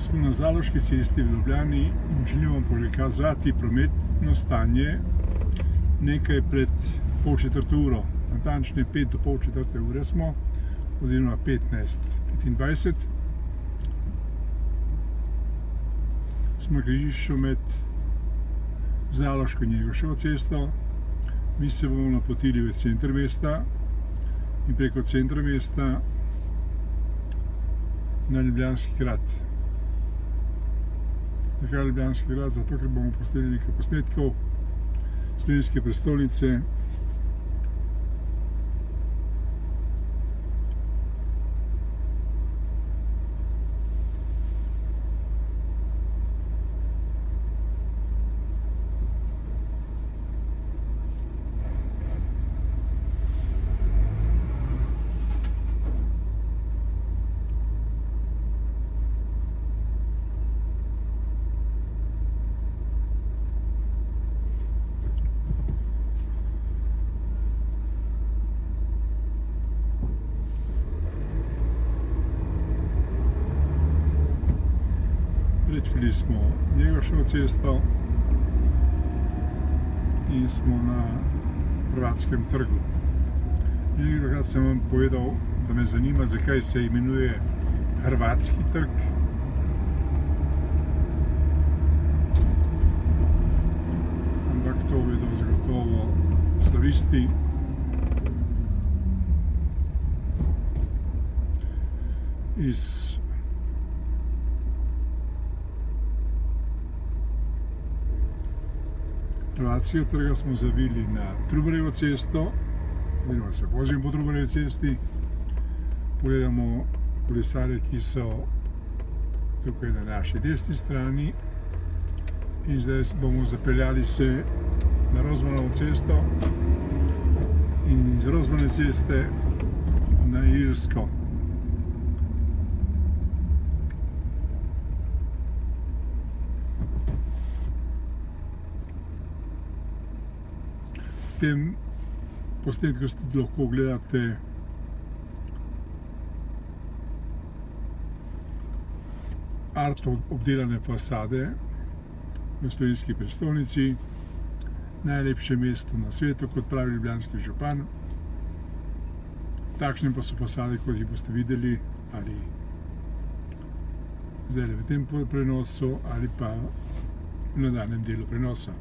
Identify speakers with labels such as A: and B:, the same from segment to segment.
A: Smo na Zaloški cesti v Ljubljani in želimo prikazati prometno stanje nekaj pred pol četrte uro. Natančne 5 do pol četrte ure smo, oziroma 15:25. Smo na križišču med Zaloško in Njegoševo cesto. Mi se bomo napotili v center mesta in preko centra mesta na Ljubljanski grad. Zakaj Ljubljanski grad? Zato, ker bomo posneli nekaj posnetkov slovenske prestolnice. Prečkali smo Njegoševo cesto in smo na Hrvatskem trgu. Nekajkrat sem vam povedal, da me zanima, zakaj se imenuje Hrvatski trg. Ampak to vedo zagotovo slavisti. Iz Hrvatskega trga smo zavili na Trubarjevo cesto, oziroma se vozimo po Trubarjevi cesti. Pogledamo kolesarje, ki so tukaj na naši desni strani, in zdaj bomo zapeljali se na Rozmanovo cesto in iz Rozmanove ceste na Irsko. V tem posnetku tudi lahko gledate art obdelane fasade v slovenski prestolnici, najlepše mesto na svetu, kot pravi ljubljanski župan. Takšne pa so fasade, kot jih boste videli ali zdaj v tem prenosu ali pa v nadaljnjem delu prenosa.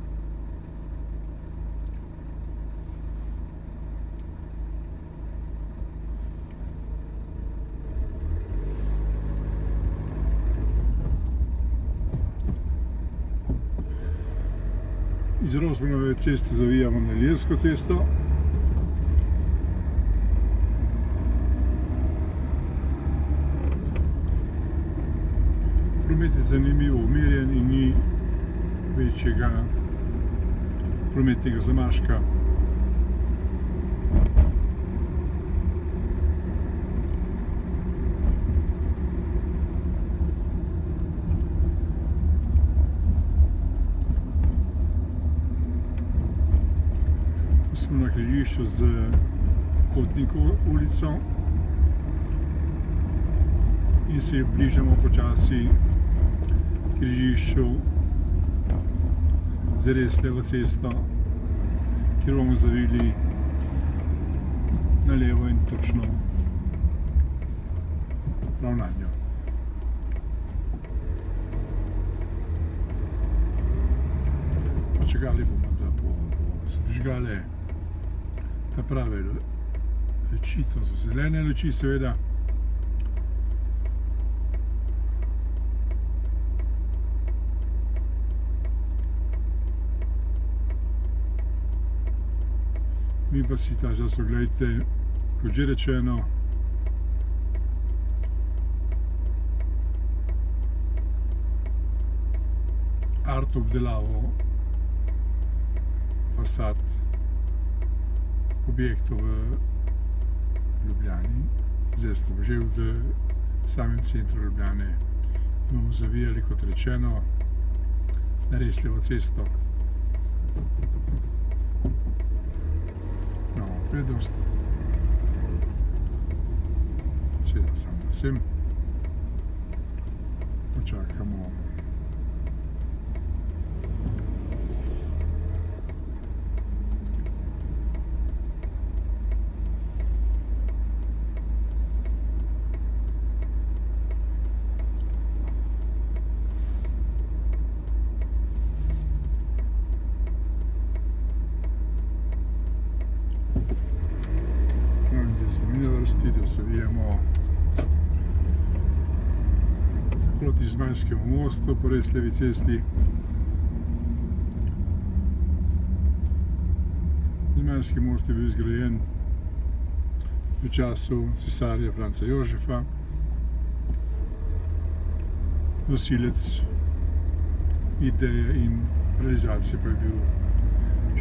A: Iz Rozmanove ceste zavijamo na Ilirsko cesto. Promet je zanimivo umirjen in ni večjega prometnega zamaška. Smo na križišču z Kotnikovo ulico in se bližamo počasi križišču z Resljevo cesto, kjer bomo zavili na levo in točno prav nanjo. Počakali bomo, da bodo se prižgale ta prave luči, to so zelene luči seveda. Mi pa si ta čas oglejte, kot že rečeno, art obdelavo fasad objektov v Ljubljani. Zdaj smo že v samem centru Ljubljane in bomo zavijali, kot rečeno, na Resljevo cesto. Imamo prednost. Seveda sam na sem. počakamo. Smo mi na vrsti, da se vijemo proti Zmajskemu mostu po res levi cesti. Zmajski most je bil zgrajen v času cesarja Franca Jožefa. Nosilec ideje in realizacije pa je bil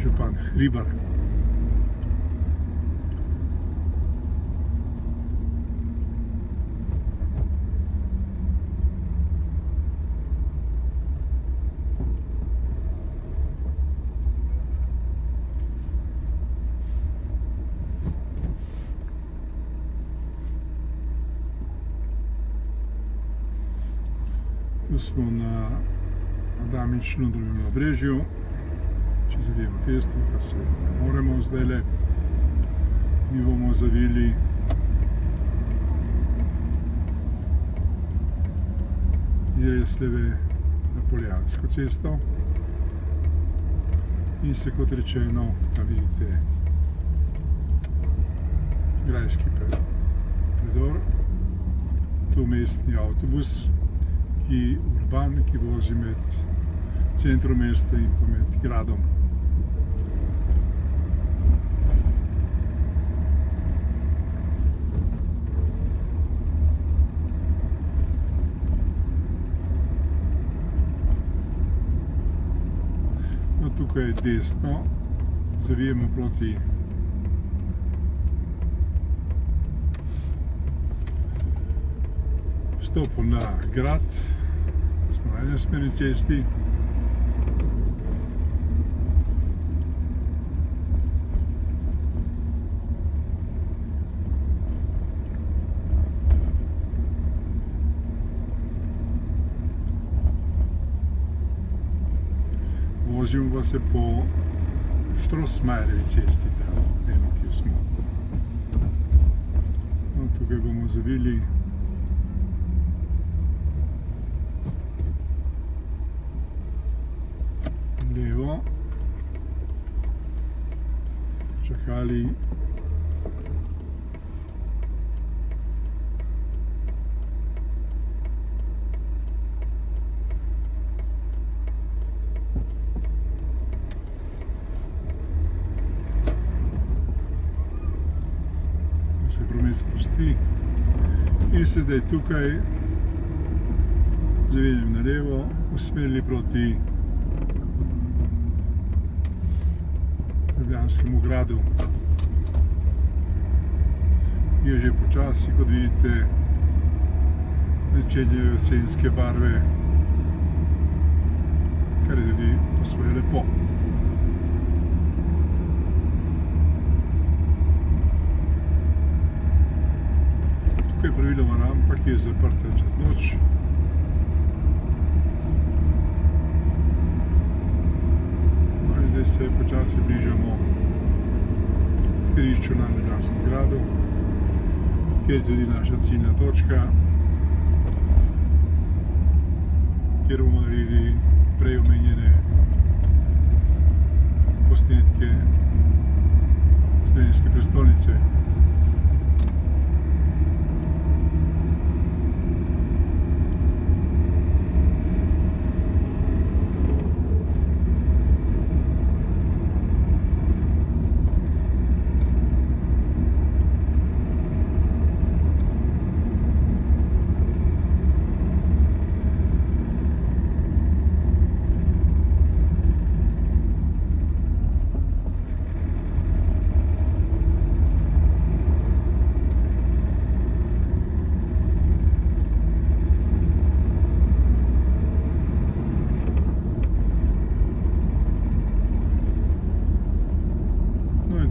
A: župan Hribar. Tu smo na Adamično-Drugem nabrežju, če zavijemo testo, kar se ne moremo zdajle. Mi bomo zavili iz Resleve na Poljansko cesto in se, kot rečeno, tam vidite grajski predor, tu mestni avtobus, urban, ki vozi med centrom mesta in pa med gradom. No, tukaj je desno, zavijemo proti vstopu na grad. Smo na enosmerni cesti. Vozimo pa se po Štrosmajerjevi cesti, da vemo, kje smo. No, tukaj bomo zavili levo, čakali da se promet spusti in se zdaj tukaj zavijem na levo, usmerili proti Ljubljanskemu gradu. Je že počasi, kot vidite, začenjajo jesenske barve, kar je tudi po svoje lepo. Tukaj je praviloma rampa, ki je zaprta čez noč. Zdaj se počasi bližamo križišču na Ljubljanskem gradu, kjer je tudi naša ciljna točka, kjer bomo naredili prej omenjene posnetke slovenske prestolnice.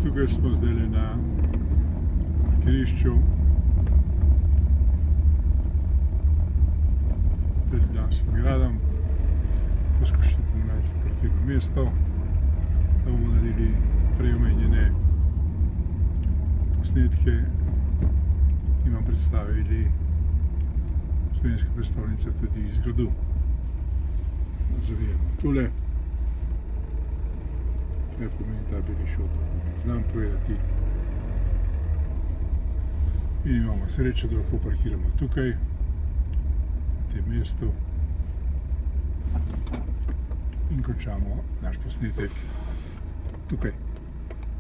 A: Tukaj smo zdaj na parkirišču pred Ljubljanskim gradom. Poskušali bomo najti parkirno mesto, da bomo naredili prej omenjene posnetke in vam predstavili slovenske prestolnice tudi iz gradu. Zavijemo tule. Kaj pomeni ta beli šotor, ne znam povedati. In imamo srečo, da lahko parkiramo tukaj, na tem mestu. In končamo naš posnetek tukaj.